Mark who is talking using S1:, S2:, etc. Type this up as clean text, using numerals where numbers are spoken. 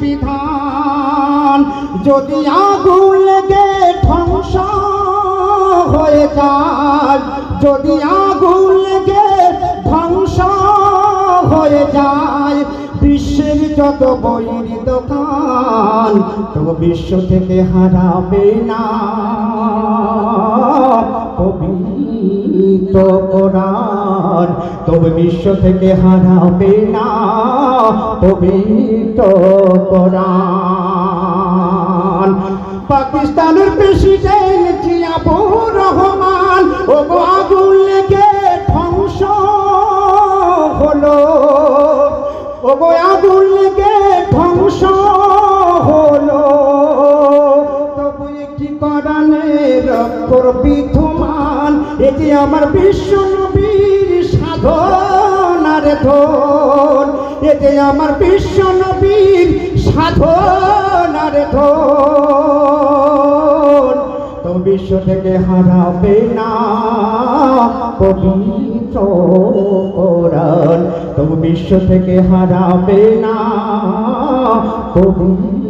S1: বিধান। যদি আগুন লেগে ধ্বংস হয়ে যায়, যদি আগুন লেগে ধ্বংস হয়ে যায় বিশ্বের যত বইয়ের দোকান, তবু বিশ্ব থেকে হারাবে না পবিত্র কোরআন। তবু বিশ্ব থেকে হারাবে না পবিত্র কোরআন। পাকিস্তানের প্রেসিডেন্ট জিয়াউর রহমান ও আগুন লেগে ধ্বংস হলো, ও আগুন লেগে ধ্বংস হলো, তবু একটি কোরআনের অক্ষর বিদ্যমান। এ যে আমার বিশ্ব নবীর সাধনার ধন, এ যে আমার বিশ্ব নবীর সাধনার ধন। তো বিশ্ব থেকে হারাবে না পবিত্র কোরআন, তো বিশ্ব থেকে হারাবে না পবিত্র